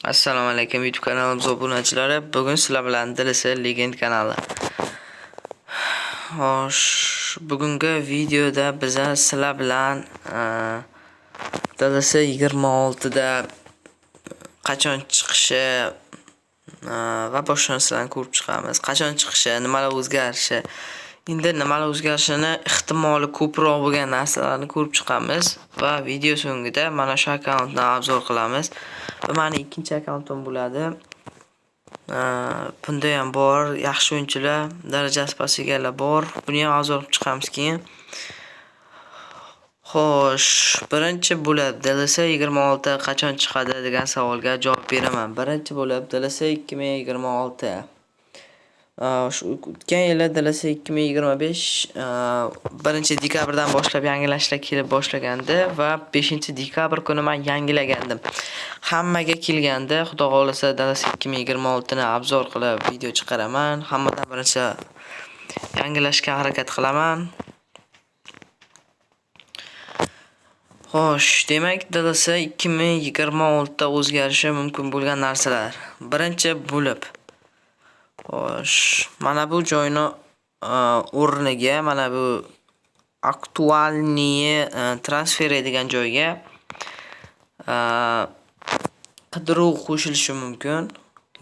Assalomu alaykum YouTube kanalimiz obunachilari. Bugun sizlar bilan DLC Legend kanali. Xo'sh, bugungi videoda biz sizlar bilan DLC 26 da qachon chiqishi va boshqa narsalarni ko'rib chiqamiz. Qachon chiqishi, nimalar o'zgarishi. Endi nimalar o'zgarishini ehtimoli ko'proq bo'lgan narsalarni ko'rib chiqamiz va video so'ngida mana shu akkauntni obzor qilamiz. Bu meni ikkinchi akkauntim bo'ladi. Bunda ham bor, yaxshi o'yinchilar, darajasi past egalar bor. Buni ham obzor qilib chiqamiz keyin. Xo'sh, birinchi bo'lib DLC 26 qachon chiqadi degan savolga javob beraman. Birinchi bo'lib DLC 2026 o'tgan yili DLC 2025 1-dekabrdan boshlab yangilashlar kelib boshlagandi va 5-dekabr kuni men yangilagandim. Hammaga kelganda, xudo xolasa DLC 2026 ni obzor qilib video chiqaraman. Hammadan birinchi yangilashga harakat qilaman. Xo'sh, demak DLC 2026 da o'zgarishi mumkin bo'lgan narsalar. Birinchi bo'lib xo'sh, mana bu joyni o'rniga, mana bu aktualniy transfer degan joyga qidiruv qo'shilishi mumkin.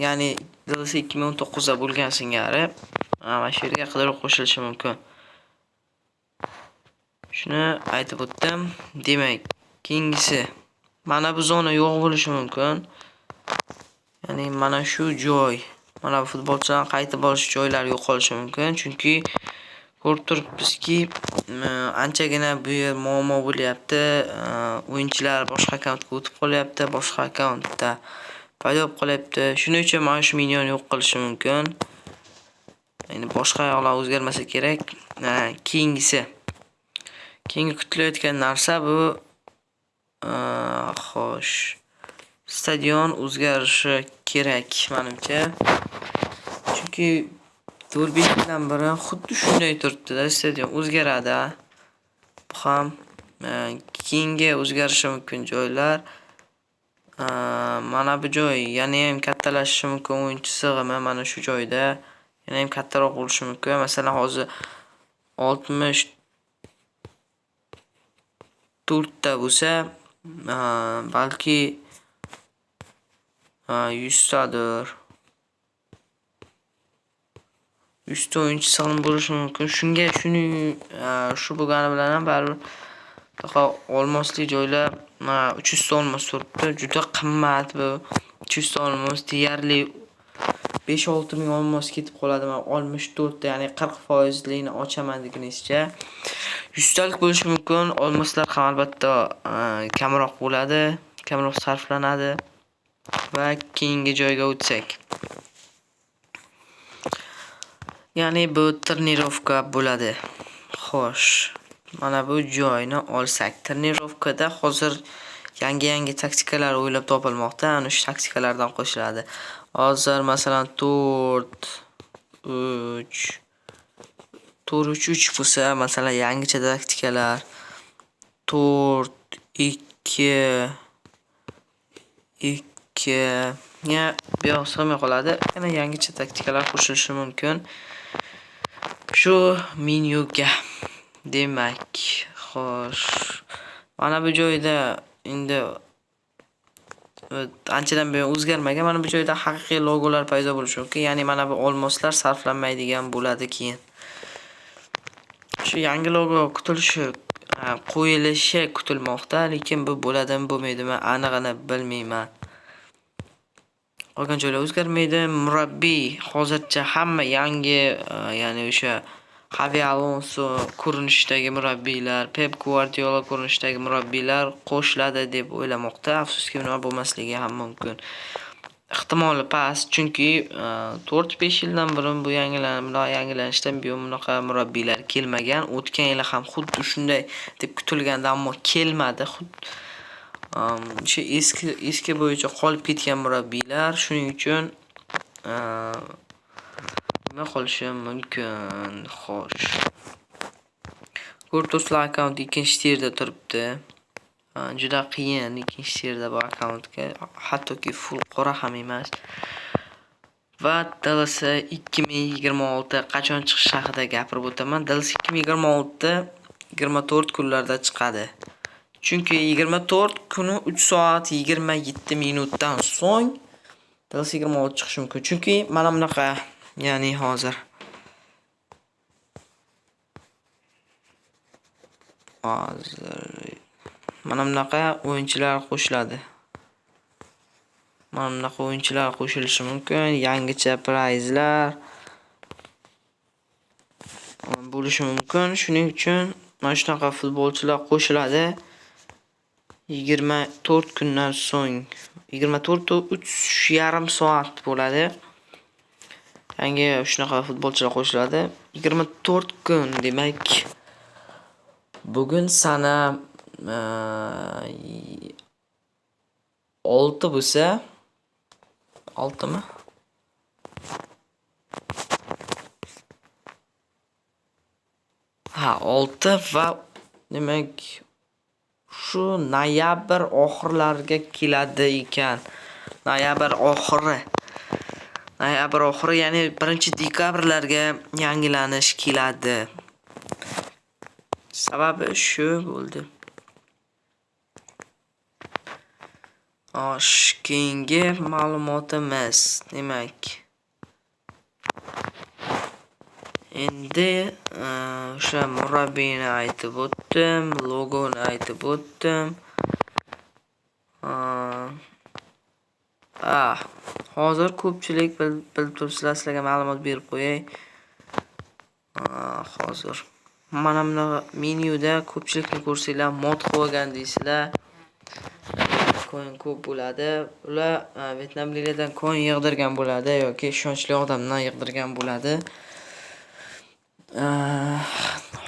Ya'ni DLC 2019 da bo'lgan singari mana shu yerga qidiruv qo'shilishi mumkin. Shuni aytib o'tdim. Demak, keyingisi mana bu zona yo'q bo'lishi mumkin. Ya'ni mana shu joy, mana bu futbolchilarning qaytib olish joylari yo'qolishi mumkin, chunki ko'rib turibmizki, anchagina bu yer muammo bo'lyapti. O'yinchilar boshqa akkauntga o'tib qolyapti, boshqa akkauntda paydo bo'lib qolyapti. Shuning uchun mana shu minion yo'q qilishi mumkin. Endi boshqa yoqlar o'zgarmasa kerak. Keyingi kutilayotgan narsa bu xo'sh, stadion o'zgarishi kerak menimcha. Chunki 4-5 yildan beri xuddi shunday turibdi-da, stadion o'zgaradi. Bu ham keyingi o'zgarishi mumkin joylar. Mana bu joy yana ham kattalashishi mumkin, o'yinchi sig'imi mana shu joyda yana ham kattaroq bo'lishi mumkin. Masalan, hozir 64 ta bo'lsa, balki 100 tadir. 100 ta o'yinchi sig'im bo'lishi mumkin. Shu bo'lgani bilan ham baribir olmosli joylar 300 ta olmos turibdi. Juda qimmat bu. 300 ta olmos deyarli 5-6 ming olmos ketib qoladi. Men 64 ta, ya'ni 40% likni ochaman deganingizcha 100 talik bo'lishi mumkin. Olmoslar ham albatta kamroq bo'ladi, kamroq sarflanadi. Va keyingi joyga o'tsak, ya'ni bu trenirovka bo'ladi. Xo'sh, mana bu joyni olsak, trenirovkada hozir yangi taktikalar o'ylab topilmoqda. Ana shu taktikalardan qo'shiladi. Hozir masalan 4-3-3 bo'lsa, masalan yangicha taktikalar 4-2-2 ya buyoq sig'may qoladi. Yana yangicha taktikalar qo'shilishi mumkin shu menyuga. Demak, xo'sh, mana bu joyda endi anchadan buyon o'zgarmagan. Mana bu joyda haqiqiy logolar paydo bo'lishi mumkin. Ya'ni mana bu olmoslar sarflanmaydigan bo'ladi keyin. Shu yangi logo qo'yilishi kutilmoqda, lekin bu bo'ladimi, bo'lmaydimi aniqini bilmayman. Qolgan joylar o'zgarmaydi. Murabbiy hozircha hamma yangi, ya'ni o'sha Xavi Alonso ko'rinishdagi murabbiylar, Pep Guardiola ko'rinishdagi murabbiylar qo'shiladi deb o'ylamoqda. Afsuski nima bo'lmasligi ham mumkin. Ehtimoli past, chunki 4-5 yildan burun bu yangilanishdan buyon bunaqa murabbiylar kelmagan. O'tgan yil ham xuddi shunday deb kutilgandi, ammo kelmadi. O'sha eski bo'yicha qolib ketgan murabbiylar, shuning uchun nima qolishi mumkin. Xo'sh, ko'rib turibsizlar, akkaunt ikkinchi tierda turibdi. juda qiyin ikkinchi tierda bu akkauntga, hattoki full qora ham emas. Va DLC 2026 qachon chiqishi haqida gapirib o'taman. DLC 2026 24 kunlarda chiqadi. Chunki 24 kuni 3 soat 27 minutdan so'ng DLC 26 chiqishi mumkin. Chunki mana bunaqa, ya'ni hozir mana bunaqa o'yinchilar qo'shiladi. Mana bunaqa o'yinchilar qo'shilishi mumkin. Yangicha prizlar bo'lishi mumkin. Shuning uchun mana shunaqa futbolchilar qo'shiladi. 24 kundan so'ng 24 to 3,5 soat bo'ladi. Yangi shunaqa futbolchilar qo'shiladi. 24 kun demak bugun sana 6 bo'lsa 6 mi? Ha, 6 va demak shu noyabr oxirlariga keladi ekan. Noyabr oxiri, ya'ni 1-dekabrlarga yangilanish keladi. Sababi shu bo'ldi. Keyingi ma'lumotimiz, demak endi o'sha murabbiyni aytib o'tdim, logoni aytib o'tdim. Hozir ko'pchilik bilib turibsizlar, sizlarga ma'lumot berib qo'yay. Hozir mana bunaqa menyuda ko'pchilikni ko'rsanglar mod qo'ygan deysizlar. Coin ko'p bo'ladi. Ular Vietnamliklardan coin yig'dirgan bo'ladi yoki ishonchli odamdan yig'dirgan bo'ladi.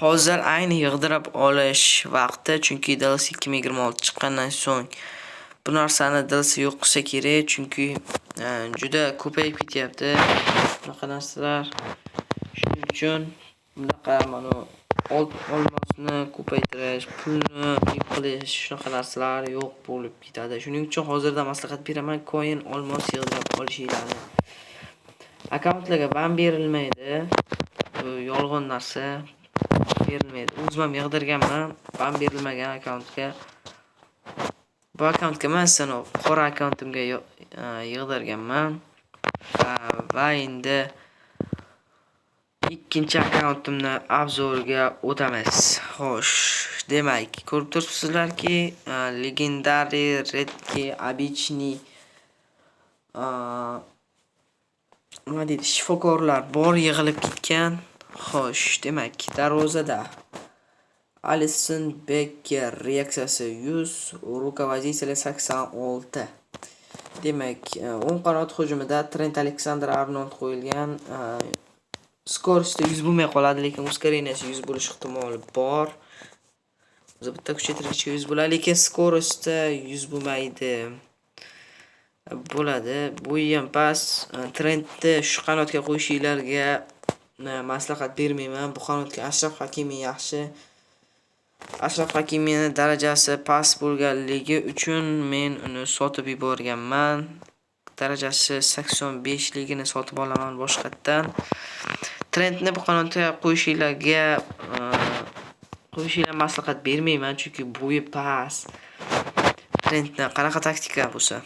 Hozir ayni yig'dirib olish vaqti, chunki DLC 2026 chiqqandan so'ng bu narsani DLC yo'q qilsa kerak, chunki juda ko'payib ketyapti bunaqa narsalar. Shuning uchun bunaqa mana olmosni ko'paytirish, pulni qilish, shunaqa narsalar yo'q bo'lib ketadi. Shuning uchun hozirda maslahat beraman, coin olmos yig'dirib olishinglarni. Akkauntlarga ban berilmaydi. Bu yolg'on narsa, berilmaydi. O'zim ham yig'dirganman, ban berilmagan akkauntga. Bu akkauntga men qora akkauntimga yig'dirganman. Va endi ikkinchi akkauntimni obzoriga o'tamiz. Xo'sh, demak, ko'rib turibsizlarki, legendary, redki, обычный nima deydi, shifokorlar bor yig'ilib ketgan. Xo'sh, demak, darvozada Alisson Becker reaksiyasi 100, rukovodители 86. Demak, o'ng qanot hujumida Trent Alexander-Arnold qo'yilgan. Skorosti 100 bo'lmay qoladi, lekin ускоренияsi 100 bo'lish ehtimoli bor. O'zi bitta kuchaytirgichga 100 bo'ladi, lekin skorosti 100 bo'lmaydi. Bo'ladi. Bu ham past. Trentni shu qanotga qo'yishinglarga maslahat bermayman. Bu qanotga Ashraf Hakimi yaxshi. Ashraf Hakimining darajasi past bo'lganligi uchun men uni sotib yuborganman. Darajasi 85 ligini sotib olaman boshqatdan. Trentni bu qanotga qo'yishinglar maslahat bermayman, chunki bo'yi past. Trentni qanaqa taktika bo'lsa,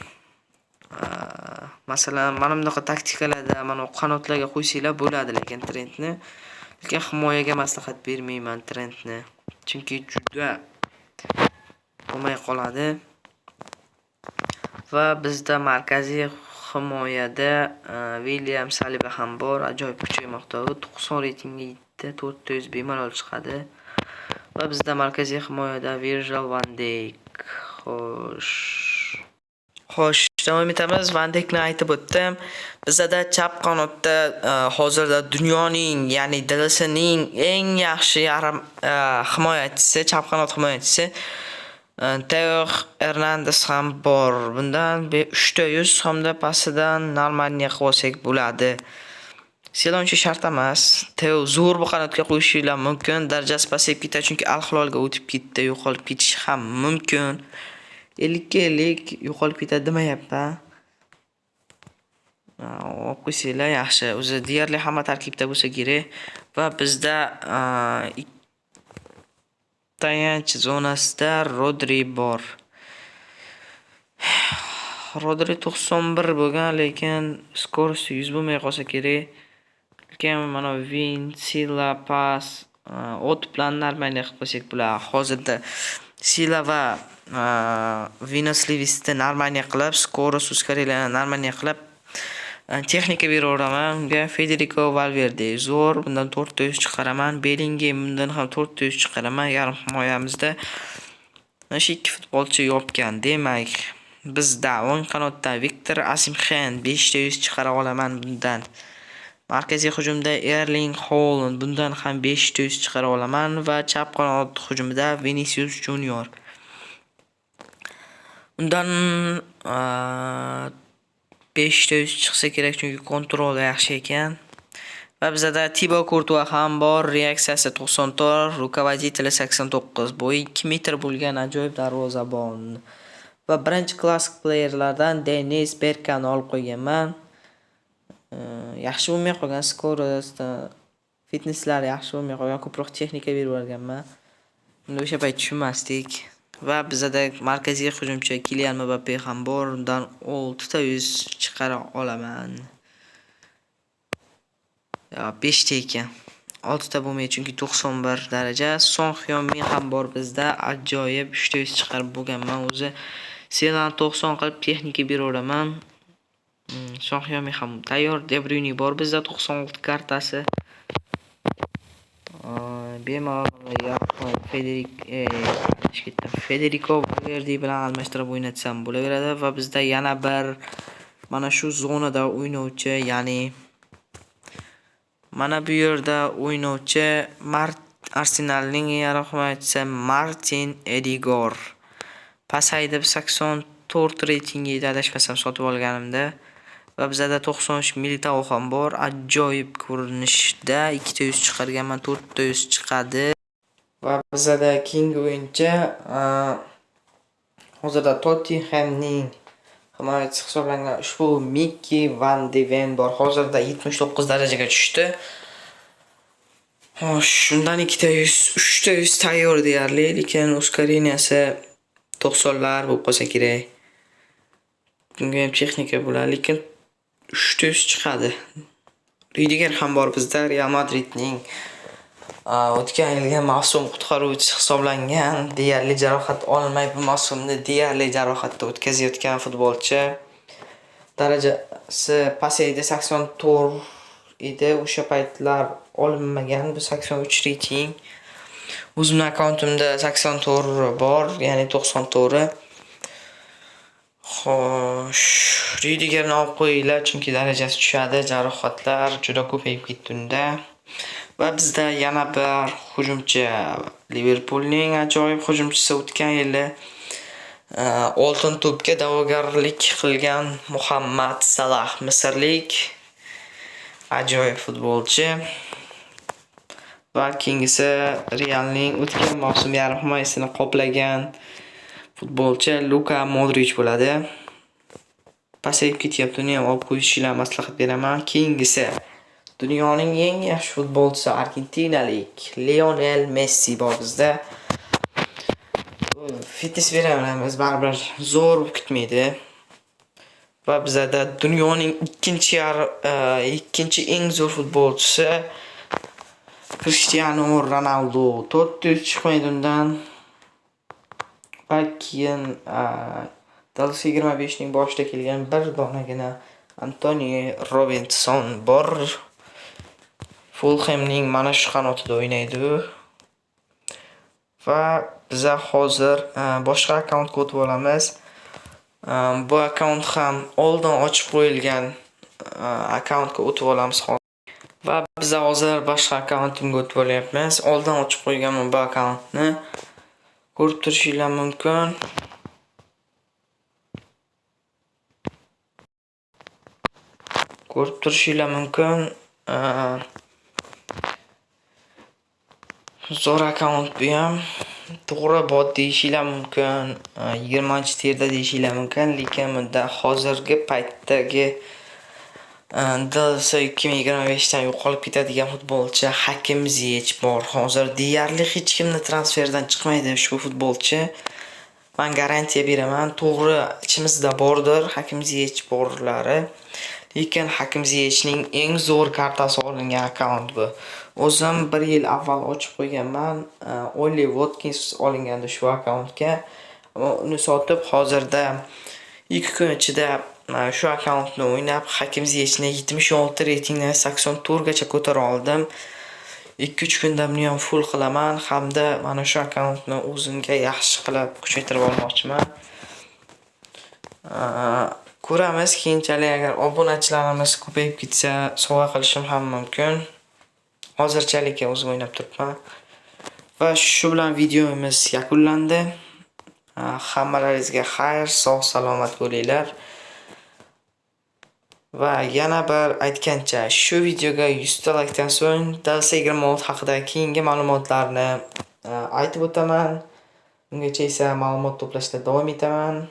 masalan, mana bunaqa taktikalarda mana qanotlarga qo'ysanglar bo'ladi, lekin Trentni, lekin himoyaga maslahat bermayman Trentni, chunki juda bo'lmay qoladi. Va bizda markaziy himoyada William Saliba ham bor, ajoyib kuchaymoqda. 90 reytingga yetdi, 400 bemalol chiqadi. Va bizda markaziy himoyada Virgil van Dijk. Xo'sh, davom etamiz. Van Dijkni aytib o'tdim. Bizda chap qanotda hozirda dunyoning, ya'ni DLSning eng yaxshi yarim himoyachisi, chap qanot himoyachisi Teo Hernandez ham bor. Bundan 300 hamda pastidan Normanniya qilsak bo'ladi. Selonchi shart emas. Teo zo'r bu qanotga qo'yishinglar mumkin. Darajasi pasayib ketadi chunki Al Hilolga o'tib ketdi, yo'qolib ketishi ham mumkin. 50 ga 50 yo'qolib ketadi demayapman. Olib qo'ysanglar yaxshi. O'zi deyarli hamma tarkibda bo'lsa kerak va bizda tayanch zonasida Rodri bor. Rodri 91 bo'lgan, lekin skorosti 100 bo'lmay qolsa kerak. Lekin mana Vin, Sila, Pas, ot bilan normalniy qilib qo'ysak bo'ladi. Hozirda Sila va Venus Lewisni normalniy qilib, skoros uskarilarni normalniy qilib texnika beraveraman. Unga Federico Valverde zo'r, bundan 400 chiqaraman. Bellingham bundan ham 400 chiqaraman. Yarim himoyamizda mana shu ikki futbolchi yopgan. Demak, bizda o'ng qanotda Viktor Osimhen 500 chiqara olaman bundan. Markaziy hujumda Erling Haaland bundan ham 500 chiqara olaman va chap qanot hujumida Vinicius Junior. Undan 500 chiqsa kerak chunki kontroli yaxshi ekan. Va bizda Thibaut Courtois ham bor, reaksiyasi 94, rukovoditeli 89, bo'yi 2 metr bo'lgan ajoyib darvozabon. Va birinchi klass playerlardan Denis Bergkamni olib qo'yganman. Yaxshi bo'lmay qolgan, skorost, fitnesslari yaxshi bo'lmay qolgan, ko'proq texnika berib yuborganman. Unda o'sha payt tushunmasdik. Va bizda markaziy hujumchi Kylian Mbappe ham bor, undan 600 chiqara olaman. 5 ta ekan. 6 ta bo'lmaydi chunki 91 daraja. Son Heung-min ham bor bizda, ajoyib 300 chiqarib bo'lganman o'zi. Selan 90 qilib texnika beraveraman. Son Heung-min ham tayyor. De Bruyne bor bizda 96 kartasi. Bemalol Federico Valverde bilan almashtirib o'ynatsam bo'laveradi va bizda yana bir mana shu zonada o'ynovchi, ya'ni mana bu yerda o'ynovchi Arsenalning yarim himoyachisi Martin Odegaard. Pasaydi 84 reytingga adashmasam sotib olganimda va bizda 93 Militao ham bor. Ajoyib ko'rinishda 200 chiqarganman, 400 chiqadi. Va bizda keyingi o'yinchi hozirda Tottenhamning himoyachisi hisoblangan ushbu Mickey Van de Ven bor. Hozirda 79 darajaga tushdi. Shundan 200, 300 tayyor deyarli, lekin uskariniyasi 90lar bo'lib qolsa kerak. Bunga ham texnika bo'ladi, lekin 300 chiqadi. Rudiger ham bor bizda, Real Madridning o'tgan yilgi mavsum qutqaruvchisi hisoblangan. Deyarli jarohat olmay bu mavsumni deyarli jarohatda o'tkazayotgan futbolchi. Darajasi pasaydi 84 edi, o'sha paytlar olinmagan, bu 83 reyting. O'zimning akkauntimda 84 bor, ya'ni 94. Xo'sh, Rudigerni olib qo'yinglar chunki darajasi tushadi, jarohatlar juda ko'payib ketdi unda. Va bizda yana bir hujumchi, Liverpoolning ajoyib hujumchisi, o'tgan yili oltin to'pga da'vogarlik qilgan Muhammad Salah, misrlik ajoyib futbolchi. Va keyingisi Realning o'tgan mavsum yarim himoyasini qoplagan futbolchi Luka Modric bo'ladi. Pasayib ketyapti, uni ham olib qo'yishinglarni maslahat beraman. Keyingisi dunyoning eng yaxshi futbolchisi argentinalik Lionel Messi bor bizda. Fitness beraveramiz, baribir zo'r bo'lib ketmaydi. Va bizda dunyoning ikkinchi eng zo'r futbolchisi Cristiano Ronaldo, 400 chiqmaydi undan. Va keyin Dallas 25 ning boshida kelgan bir donagina Anthony Robinson bor. Fulhamning mana shu qanotida o'ynaydi. Va biz hozir boshqa akkauntga o'tib olamiz. Bu akkaunt ham oldin ochib qo'yilgan akkauntga o'tib olamiz. Va biz hozir boshqa akkauntimga o'tib olyapmiz. Oldin ochib qo'yganman bu akkauntni. Ko'rib turishingiz mumkin. Zo'r akkaunt bu ham. To'g'ri bot deyishinglar mumkin, 20-terda deyishinglar mumkin, lekin bunda hozirgi paytdagi DLC 2025 dan yo'qolib ketadigan futbolchi Hakim Ziyech bor. Hozir deyarli hech kimni transferdan chiqmaydi ushbu futbolchi. Men garantiya beraman, to'g'ri ichimizda bordir Hakim Ziyech borlari. Lekin Hakim Ziyechning eng zo'r kartasi olingan akkaunt bu. O'zim 1 yil avval ochib qo'yganman. Oli Watkins olingandi shu akkauntga. Uni sotib hozirda 2 kun ichida shu akkauntni o'ynab Hakim Ziyechni 76 reytingdan 84 gacha ko'tara oldim. 2-3 kunda buni ham full qilaman hamda mana shu akkauntni o'zimga yaxshi qilib kuchaytirib olmoqchiman. Ko'ramiz, keyinchalik agar obunachilarimiz ko'payib ketsa, sovg'a qilishim ham mumkin. Hozirchalik o'zim o'ynab turibman. Va shu bilan videomiz yakunlandi. Hammalaringizga xayr, sog' salomat bo'linglar. Va yana bir aytgancha, shu videoga 100 ta likedan so'ng DLC 26 haqida keyingi ma'lumotlarni aytib o'taman. Ungacha esa ma'lumot to'plashda davom etaman.